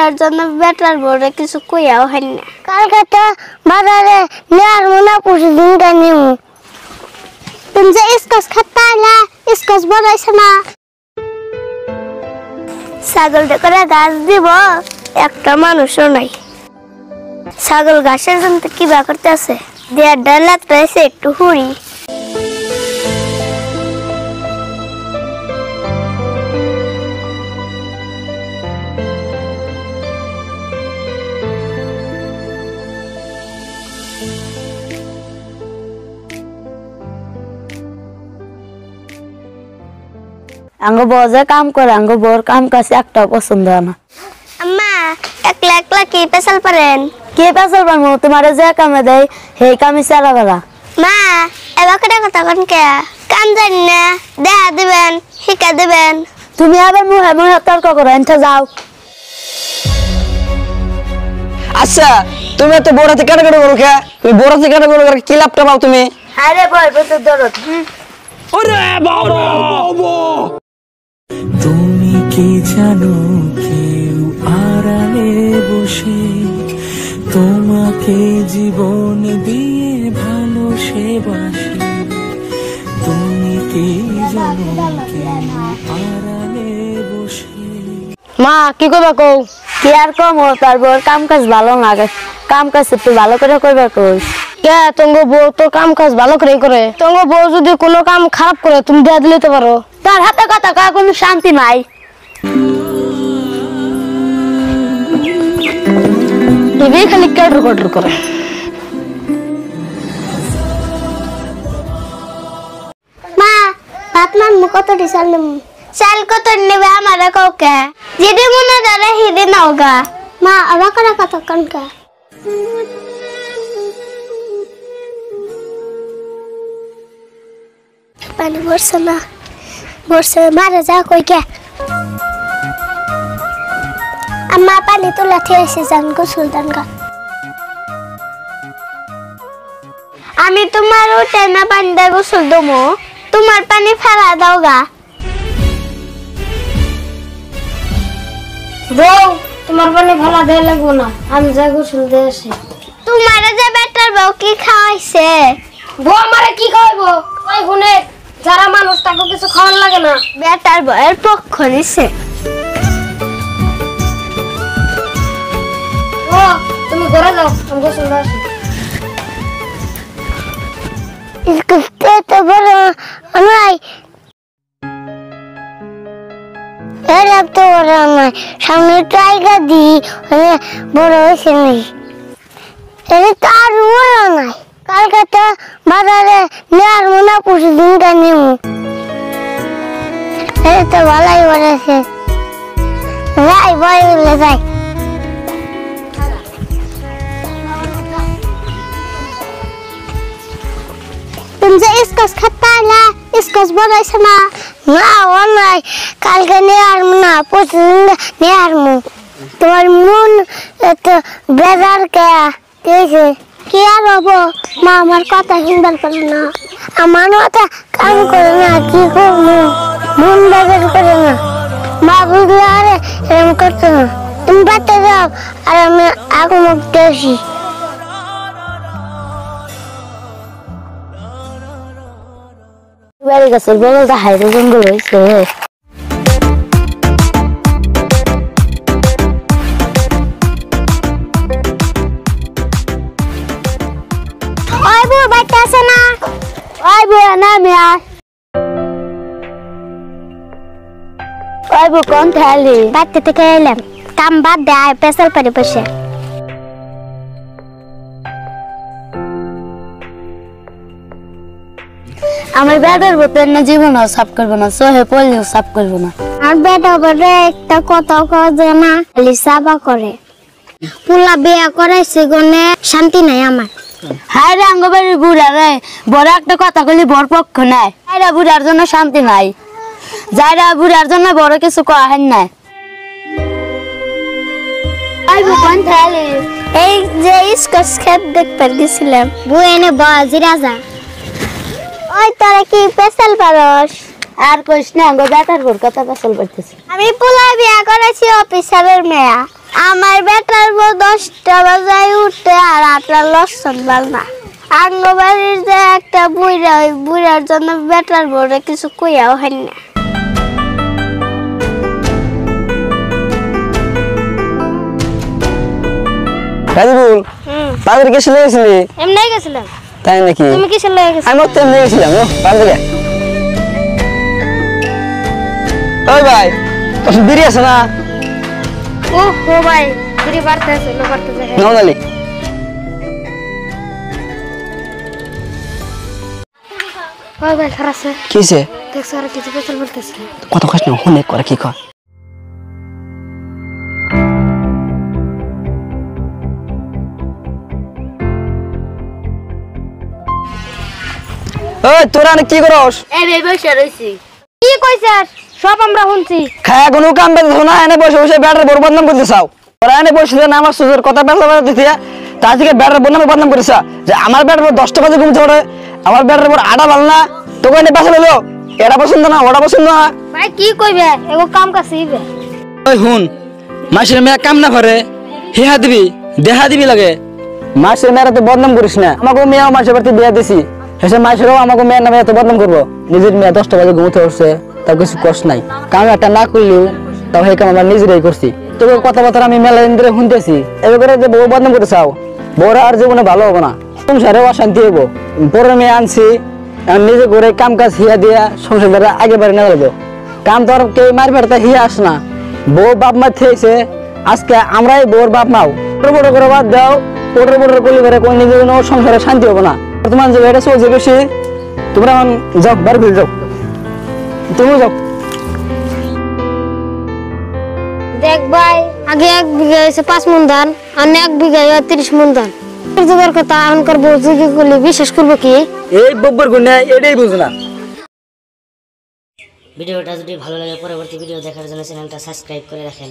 বিয়ার জন্য বেটার বড় কিছু কইয়াও হয় না। কালকে তো বাজারে নেয়ার মনে প্রতিদিন নিউ তুমি যে স্কচ খাতা না স্কচ বড়াইছে না ছাগল করে ঘাস দিব একটা মানুষও নাই। ছাগল ঘাসের জন্য কি বা করতে আছে দেড় ডালাত রয়েছে একটু হুড়ি। আঙ্গ বজে কাম করে আঙ্গ বোর কাম কাছে একটা পছন্দ না। আম্মা একলা একলা কি পেছাল পারেন? কে পেছাল পারবো তোমারে যে কামে দেয় সেই কামই চালা বেলা। মা এবার কথা কোন কে কাম জানি না দেখা দিবেন শিখা দিবেন। তুমি আবার মুহে মুহে তর্ক করো এনটা যাও। আচ্ছা তুমি এত বড়াতে কেন কেন করো কে? তুমি বড়াতে কেন করো কি লাভটা পাও তুমি? আরে বল বল দরদ। ওরে বাবা তুমি কি জানো কেউ আড়ালে বসে তোমাকে জীবন দিয়ে ভালোবাসে। তুমি কি জানো কেউ আড়ালে বসে। মা কি করবা কও? কি আর কম তার বোর কাম কাজ ভালো লাগে কাম কাজ একটু ভালো করে করবা কই। কে তোমার বউ তো কাম কাজ ভালো করে করে তোমার বউ যদি কোনো কাম খারাপ করে তুমি দেয়া দিলে তো পারো। তার হাতে কথা কয় কোনো শান্তি নাই। টিভি খালি কাটর কাটর করে। মা ভাত মান কত ডিসাল নিম চাল কত নেবে আমারে কাউকে যেদি মনে ধরে হিদি নাওগা। মা আবার কত কনকা পানি বর্ষা না বর্ষা মারা যা কই কে। আম্মা পানি তো লাঠি এসে যান গোসল দান গা। আমি তোমার উঠে না পানি দিয়ে গোসল দমো তোমার পানি ফেলা দাও গা। বউ তোমার পানি ফেলা দেয়া লাগবো না আমি যা গোসল দিয়ে আসি। তোমার যে বেটার বউ কি খাওয়াইছে? বউ আমারে কি খাওয়াইবো? ওই গুনে যারা মানুষ তাকে কিছু খাওয়ার লাগে না। বেটার বউয়ের পক্ষ নিছে। ও তুমি ঘরে যাও আমি গোসল দিয়ে আসি। इसको तो बड़ा नहीं यार अब तो बड़ा नहीं सामने टाइगर दी अरे बड़ा वैसे नहीं अरे तार बड़ा नहीं कल का तो बाजारे यार मुना पूछ दिन का नहीं हूँ अरे तो वाला ही बड़ा से भाई भाई ले जाए तुमसे स्कच खाता ना स्कच बड़ाइছে না না ও নাই কালকে নেয়ার না পছন্দ নেয়ার মু তোমার মন এত বেজার কে কেছে কি আর হবো মা আমার কথা শুনবার পারে না আমার মাথা কাম করে না কি করব মন বেজার করে না মা বুঝলে আরে এরকম করতে না তুমি বাতে যাও আর আমি আগুন দেছি। বাড়ি গাছের বলটা হাইরে জঙ্গল হয়েছে। ওই বউ বাইতে আছে না? ওই বউ না মিয়া ওই বউ কোন থালি বাইতে থেকে এলাম কাম বাদ দেয় পেছাল পারে বসে। আমার বেটার বোতল না জীবনও সাফ করবো না সহে পড়লেও সাফ করবো না। আর বেটা বলে একটা কথা কয় না খালি সাবা করে পুলা বিয়া করাইছে গনে শান্তি নাই আমার। হায় রে আঙ্গবাড়ির বুড়া রে বড় একটা কথা কইলি বড় পক্ষ নাই হায়রা বুড়ার জন্য শান্তি নাই যাইরা বুড়ার জন্য বড় কিছু কহেন নাই। এই যে স্কচ খেত দেখবার গেছিলাম বউ এনে বাজি রাজা ওই তোরা কি পেছাল পারস? আর কইস না আঙ্গ বেটার বোর কথা পেছাল পারতেছি। আমি পুলা বিয়া করেছি অফিসারের মেয়া আমার বেটার বউ 10টা বাজায় উঠে আর আপনার লক্ষণ বাল না। আঙ্গবাড়ির যে একটা বুড়া, ওই বুড়ার জন্য বেটার বউরে কিছু কইয়াও হয় না। রাজিবুল তাদের কিসে লেগেছিলি? এমনি গেছিলাম। তাই নাকি? তুমি কিসে লেগে গেছিলে? আমি তো এমনি গেছিলাম। তাদের ওই ভাই বিড়ি আছে না? ও হো ভাই, বিড়ি বাড়তেছে লো বাড়তেছে। নওনালি ওই ভাই খারাপ আছে। কিসে? দেখছ আর কিছু পেছল বলতেছে। কত কষ্ট না হুনে করে কি কর। ওই তোরা কি করস? এই বে বসে রইছি। কি কইছাস? সব আমরা শুনছি। খায়া কোনো কাম বের না, এনে বসে বসে ব্যাটার বড় বদনাম করতে চাও। ওরা এনে বসে আমার সুজের কথা বেলা বেলা দিতে তা থেকে ব্যাটার বদনাম করেছ যে আমার ব্যাটার 10টা বাজে ঘুমতে ওঠে, আমার ব্যাটার পর আটা ভাল না, তোকে এনে পাশে হলো এটা পছন্দ না ওটা পছন্দ না। ভাই কি কইবে? এগো কাম কাছে ইবে। ওই হুন মাসের মেয়ে কাম না করে হিহা দিবি দেহা দিবি লাগে। মাসের মেয়েরা তো বদনাম করিস না। আমাকে মেয়েও মাসের বাড়িতে বিয়া দিছি, হেসে মাসেরও আমাকে মেয়ের নামে এত বদনাম করবো। নিজের মেয়ে 10টা বাজে ঘুমতে উঠছে, তার কিছু কষ্ট নাই। কাম একটা না করলেও তাও সেই কাম আমরা নিজেরাই করছি। তোকে কথাবার্তা আমি মেলা দিন ধরে শুনতেছি। এবার যে বউ বদনাম করতে চাও, বউরা আর জীবনে ভালো হবো না, সংসারেও অশান্তি হবো। পরের মেয়ে আনছি, নিজে করে কাম কাজ হিয়া দিয়া সংসার আগে বাড়ি না লাগবো। কাম তো আর কেউ মারি ফেরতে হিয়া আস না। বউ বাপ মা থেয়েছে, আজকে আমরাই বউর বাপ মাও। বড় করে বাদ দাও, বড় করলে বেড়ে কোন নিজের সংসারে শান্তি হবো না। বর্তমান যে এটা চলছে বেশি, তোমরা এখন যাও বাড়ি ফিরে যাও, তুমিও যাও। দেখ ভাই, আগে 1 বিঘা হয়েছে 5 মণ ধান, আর 1 বিঘা 30 মণ ধান। জোগাড় কথা এখনকার বউ জিজ্ঞে করলে বিশ্বাস করবো কি? এই বব্বর গুণে এটাই বুঝো না। ভিডিওটা যদি ভালো লাগে পরবর্তী ভিডিও দেখার জন্য চ্যানেলটা সাবস্ক্রাইব করে রাখেন।